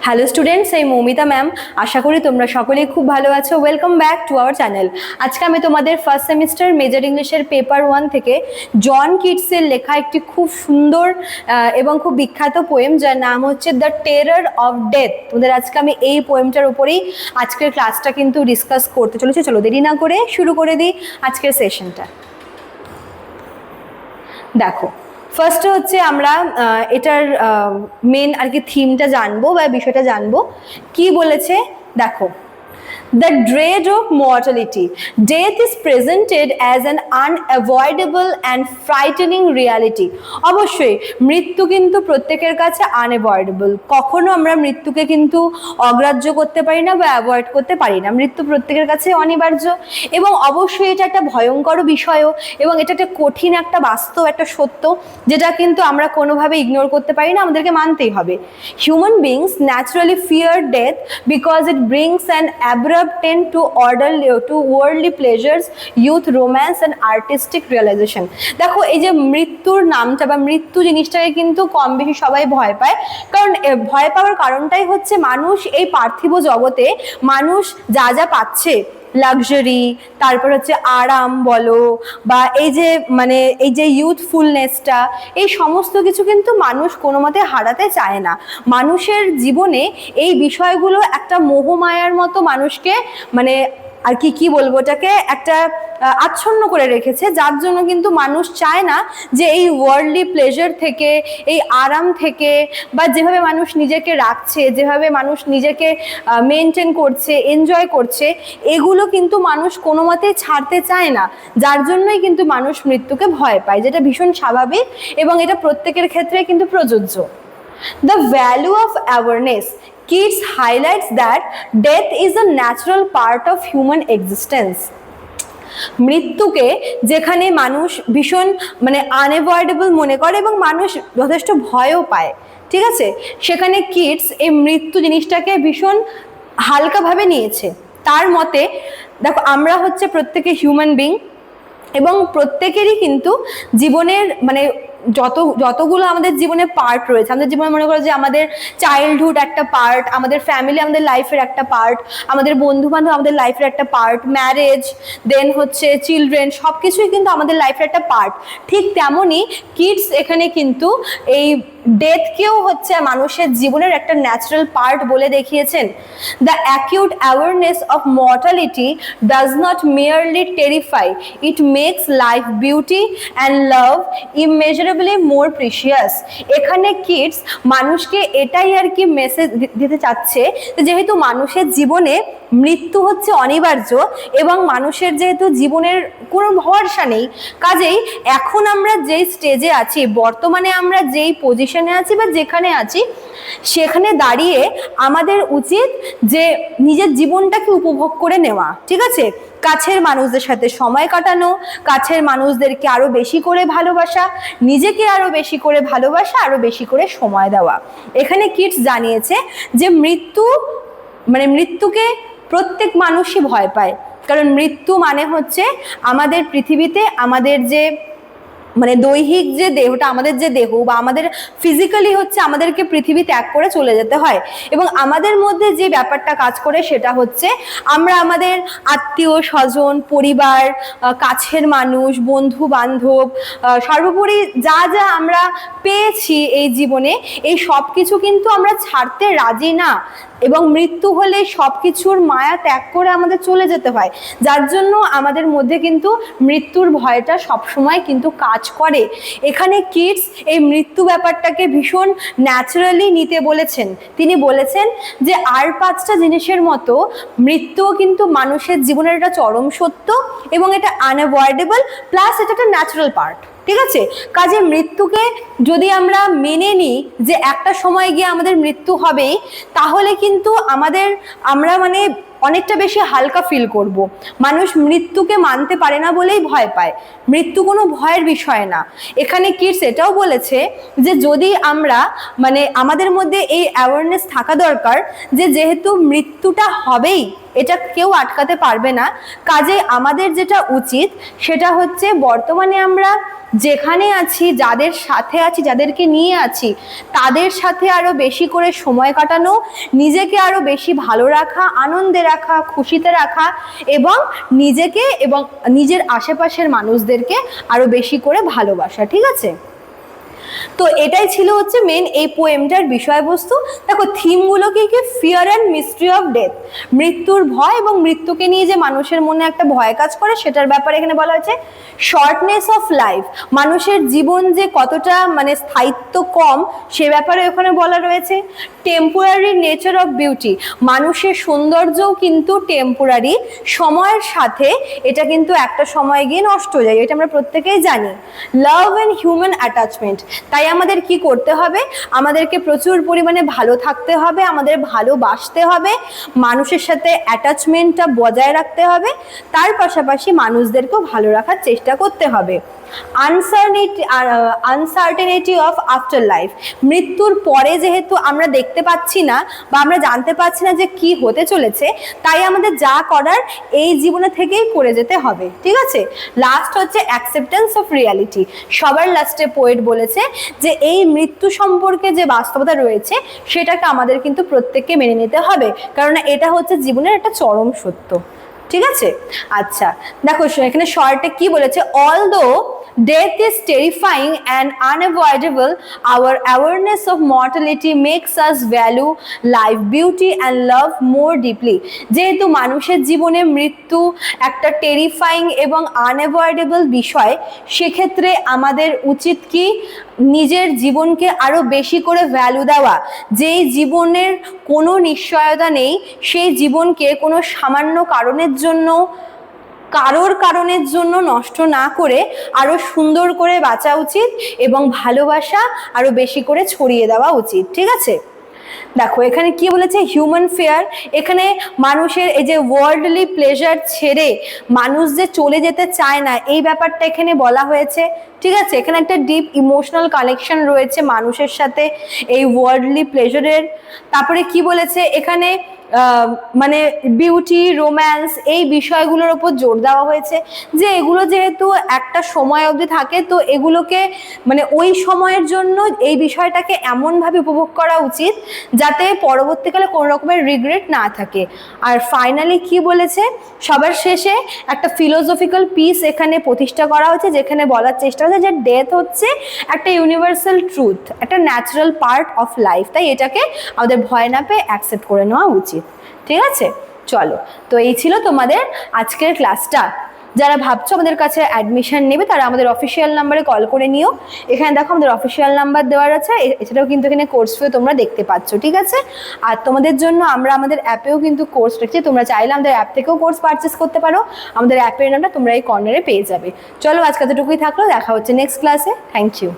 Hello students, এই Moumita ma'am. আশা করি তোমরা সকলেই খুব ভালো আছো। Welcome back to our channel. আজকে আমি তোমাদের ফার্স্ট সেমিস্টার মেজর ইংলিশের পেপার 1 থেকে জন কিটসের লেখা একটি খুব সুন্দর এবং খুব বিখ্যাত পোয়েম, যার নাম হচ্ছে দ্য টেরর অফ ডেথ। তোমাদের আজকে আমি এই পোয়েমটার উপরেই আজকের ক্লাসটা কিন্তু ডিসকাস করতে চলেছি। চলো দেরি না করে শুরু করে দিই আজকের সেশনটা। দেখো, ফার্স্টে হচ্ছে আমরা এটার মেন আর কি থিমটা জানবো বা বিষয়টা জানবো। কি বলেছে দেখো, the dread of mortality. Death is presented as an unavoidable and frightening reality. অবশ্যই মৃত্যু কিন্তু প্রত্যেকের কাছে unavoidable। কখনো আমরা মৃত্যুকে কিন্তু অগ্রাহ্য করতে পারি না বা অ্যাভয়েড করতে পারি না। মৃত্যু প্রত্যেকের কাছে অনিবার্য এবং অবশ্যই এটা একটা ভয়ঙ্কর বিষয়ও, এবং এটা একটা কঠিন একটা বাস্তব একটা সত্য, যেটা কিন্তু আমরা কোনোভাবে ইগনোর করতে পারি না, আমাদেরকে মানতেই হবে। Human beings naturally fear death because it brings an abrupt end to worldly pleasures, youth, romance and artistic realization. দেখো, এই যে মৃত্যুর নামটা বা মৃত্যু জিনিসটাকে কিন্তু কম বেশি সবাই ভয় পায়। কারণ ভয় পাওয়ার কারণটাই হচ্ছে মানুষ এই পার্থিব জগতে মানুষ যা যা পাচ্ছে, লাক্সারি, তারপর হচ্ছে আরাম বলো, বা এই যে মানে এই যে ইউথফুলনেসটা, এই সমস্ত কিছু কিন্তু মানুষ কোনো মতে হারাতে চায় না। মানুষের জীবনে এই বিষয়গুলো একটা মোহমায়ার মতো মানুষকে মানে আর কি বলবো, ওটাকে একটা আচ্ছন্ন করে রেখেছে, যার জন্য কিন্তু মানুষ চায় না যে এই ওয়ার্ল্ডলি প্লেজার থেকে, এই আরাম থেকে, বা যেভাবে মানুষ নিজেকে রাখছে, যেভাবে মানুষ নিজেকে মেনটেন করছে, এনজয় করছে, এগুলো কিন্তু মানুষ কোনো মতেই ছাড়তে চায় না। যার জন্যই কিন্তু মানুষ মৃত্যুকে ভয় পায়, যেটা ভীষণ স্বাভাবিক এবং এটা প্রত্যেকের ক্ষেত্রে কিন্তু প্রযোজ্য। The value of awareness. Keats highlights that death is a natural part of human existence. মৃত্যুকে যেখানে মানুষ ভীষণ মানে আনএভয়েডেবল মনে করে এবং মানুষ যথেষ্ট ভয়ও পায়, ঠিক আছে, সেখানে কিটস এই মৃত্যু জিনিসটাকে ভীষণ হালকাভাবে নিয়েছে। তার মতে দেখো, আমরা হচ্ছে প্রত্যেকে হিউম্যান বিং এবং প্রত্যেকেরই কিন্তু জীবনের মানে যতগুলো আমাদের জীবনে পার্ট রয়েছে, আমাদের জীবনে মনে করো যে আমাদের চাইল্ডহুড একটা পার্ট, আমাদের ফ্যামিলি আমাদের লাইফের একটা পার্ট, আমাদের বন্ধু বান্ধব আমাদের লাইফের একটা পার্ট, ম্যারেজ, দেন হচ্ছে চিলড্রেন, সব কিছুই কিন্তু আমাদের লাইফের একটা পার্ট। ঠিক তেমনই কিডস এখানে কিন্তু এই ডেথকেও হচ্ছে মানুষের জীবনের একটা ন্যাচারাল পার্ট বলে দেখিয়েছেন। The acute awareness of mortality does not merely terrify, it makes life beauty and love immeasurably more precious. এখানে কিডস মানুষকে এটাই আর কি মেসেজ দিতে চাচ্ছে, যেহেতু মানুষের জীবনে মৃত্যু হচ্ছে অনিবার্য এবং মানুষের যেহেতু জীবনের কোনো ভরসা নেই, কাজেই এখন আমরা যেই স্টেজে আছি, বর্তমানে আমরা যেই পজিশনে আছি বা যেখানে আছি, সেখানে দাঁড়িয়ে আমাদের উচিত যে নিজের জীবনটাকে উপভোগ করে নেওয়া, ঠিক আছে, কাছের মানুষদের সাথে সময় কাটানো, কাছের মানুষদেরকে আরো বেশি করে ভালোবাসা, নিজেকে আরো বেশি করে ভালোবাসা, আরো বেশি করে সময় দেওয়া। এখানে কিডস জানিয়েছে যে মৃত্যুকে প্রত্যেক মানুষই ভয় পায়, কারণ মৃত্যু মানে হচ্ছে আমাদের পৃথিবীতে আমাদের যে মানে দৈহিক যে দেহটা, আমাদের যে দেহ বা আমাদের ফিজিক্যালি হচ্ছে আমাদেরকে পৃথিবী ত্যাগ করে চলে যেতে হয়, এবং আমাদের মধ্যে যে ব্যাপারটা কাজ করে সেটা হচ্ছে আমরা আমাদের আত্মীয় স্বজন, পরিবার, কাছের মানুষ, বন্ধু বান্ধব, সর্বোপরি যা যা আমরা পেয়েছি এই জীবনে, এই সব কিছু কিন্তু আমরা ছাড়তে রাজি না, এবং মৃত্যু হলে সব কিছুর মায়া ত্যাগ করে আমাদের চলে যেতে হয়, যার জন্য আমাদের মধ্যে কিন্তু মৃত্যুর ভয়টা সবসময় কিন্তু কাজ করে। এখানে কিডস এই মৃত্যু ব্যাপারটাকে ভীষণ ন্যাচারালি নিতে বলেছেন। তিনি বলেছেন যে আর 5টা জিনিসের মতো মৃত্যুও কিন্তু মানুষের জীবনের একটা চরম সত্য এবং এটা আনঅ্যাভয়েডেবল, প্লাস এটা একটা ন্যাচারাল পার্ট, ঠিক আছে। কাজে মৃত্যুকে যদি আমরা মেনে নিই যে একটা সময় গিয়ে আমাদের মৃত্যু হবেই, তাহলে কিন্তু আমরা মানে অনেকটা বেশি হালকা ফিল করব। মানুষ মৃত্যুকে মানতে পারে না বলেই ভয় পায়, মৃত্যু কোনো ভয়ের বিষয় না। এখানে কিডস এটাও বলেছে যে যদি আমরা মানে আমাদের মধ্যে এই অ্যাওয়ারনেস থাকা দরকার যে যেহেতু মৃত্যুটা হবেই, এটা কেউ আটকাতে পারবে না। কাজে আমাদের যেটা উচিত সেটা হচ্ছে বর্তমানে আমরা যেখানে আছি, যাদের সাথে আছি, যাদেরকে নিয়ে আছি, তাদের সাথে আরো বেশি করে সময় কাটানো, নিজেকে আরো বেশি ভালো রাখা, আনন্দে রাখা, খুশিতে রাখা, এবং নিজেকে এবং নিজের আশেপাশের মানুষদেরকে আরো বেশি করে ভালোবাসা। ঠিক আছে? তো এটাই ছিল হচ্ছে মেন এই পোয়েমটার বিষয়বস্তু। দেখো থিমগুলো কি কি? Fear and mystery of death, মৃত্যুর ভয় এবং মৃত্যুকে নিয়ে যে মানুষের মনে একটা ভয় কাজ করে সেটার ব্যাপারে এখানে বলা হয়েছে। শর্টনেস অফ লাইফ, মানুষের জীবন যে কতটা মানে স্থায়িত্ব কম সে ব্যাপারে ওখানে বলা রয়েছে। টেম্পোরারি নেচার অফ বিউটি, মানুষের সৌন্দর্যও কিন্তু টেম্পোরারি, সময়ের সাথে এটা কিন্তু একটা সময় গিয়ে নষ্ট হয়ে যায়, এটা আমরা প্রত্যেকেই জানি। লাভ অ্যান্ড হিউম্যান অ্যাটাচমেন্ট, তাই আমাদের কি করতে হবে? আমাদেরকে প্রচুর পরিমাণে ভালো থাকতে হবে, আমাদের ভালোবাসতে হবে, মানুষের সাথে অ্যাটাচমেন্টটা বজায় রাখতে হবে, তার পাশাপাশি মানুষদেরকেও ভালো রাখার চেষ্টা করতে হবে। আনসার্টেনিটি অফ আফটার লাইফ, মৃত্যুর পরে যেহেতু আমরা দেখতে পাচ্ছি না বা আমরা জানতে পারছি না যে কি হতে চলেছে, তাই আমাদের যা করার এই জীবনে থেকেই করে যেতে হবে। ঠিক আছে? লাস্ট হচ্ছে অ্যাকসেপ্টেন্স অফ রিয়ালিটি, সবার লাস্টে পোয়েট বলেছে যে এই মৃত্যু সম্পর্কে যে বাস্তবতা রয়েছে সেটাকে আমাদের কিন্তু প্রত্যেককে মেনে নিতে হবে, কারণ এটা হচ্ছে জীবনের একটা চরম সত্য। ঠিক আছে? আচ্ছা দেখো এখানে শর্টে কি বলেছে, although death is terrifying and unavoidable, our awareness of mortality makes us value life, beauty and love more deeply. যেহেতু মানুষের জীবনে মৃত্যু একটা টেরিফাইং এবং আনঅ্যাভয়েডেবল বিষয়, সেক্ষেত্রে আমাদের উচিত কি নিজের জীবনকে আরো বেশি করে ভ্যালু দেওয়া। যেই জীবনের কোনো নিশ্চয়তা নেই সেই জীবনকে কোনো সামান্য কারণের জন্য নষ্ট না করে আরো সুন্দর করে বাঁচা উচিত এবং ভালোবাসা আরো বেশি করে ছড়িয়ে দেওয়া উচিত। ঠিক আছে? দেখো এখানে কি বলেছে, হিউম্যান ফেয়ার, এখানে মানুষের এই যে ওয়ার্ল্ডলি প্লেজার ছেড়ে মানুষ যে চলে যেতে চায় না এই ব্যাপারটা এখানে বলা হয়েছে। ঠিক আছে? এখানে একটা ডিপ ইমোশনাল কানেকশন রয়েছে মানুষের সাথে এই ওয়ার্ল্ডলি প্লেজারের। তারপরে কি বলেছে এখানে, মানে বিউটি, রোম্যান্স, এই বিষয়গুলোর উপর জোর দেওয়া হয়েছে যে এগুলো যেহেতু একটা সময় অবধি থাকে, তো এগুলোকে মানে ওই সময়ের জন্য এই বিষয়টাকে এমনভাবে উপভোগ করা উচিত যাতে পরবর্তীকালে কোনো রকমের রিগ্রেট না থাকে। আর ফাইনালি কি বলেছে, সবার শেষে একটা ফিলোসফিক্যাল পিস এখানে প্রতিষ্ঠা করা হচ্ছে, যেখানে বলার চেষ্টা হচ্ছে যে ডেথ হচ্ছে একটা ইউনিভার্সাল ট্রুথ, একটা ন্যাচারাল পার্ট অফ লাইফ, তাই এটাকে আমাদের ভয় না পেয়ে অ্যাকসেপ্ট করে নেওয়া উচিত। ঠিক আছে? চলো, তো এই ছিল তোমাদের আজকের ক্লাসটা। যারা ভাবছো আমাদের কাছে অ্যাডমিশন নেবে তারা আমাদের অফিসিয়াল নাম্বারে কল করে নিও। এখানে দেখো আমাদের অফিসিয়াল নাম্বার দেওয়ার আছে, এছাড়াও কিন্তু এখানে কোর্স ফি তোমরা দেখতে পাচ্ছ। ঠিক আছে? আর তোমাদের জন্য আমরা আমাদের অ্যাপেও কিন্তু কোর্স রেখেছি, তোমরা চাইলে আমাদের অ্যাপ থেকেও কোর্স পারচেস করতে পারো। আমাদের অ্যাপের নামটা তোমরা এই কর্নারে পেয়ে যাবে। চলো আজকে এতটুকুই থাকলো, দেখা হচ্ছে নেক্সট ক্লাসে। Thank you.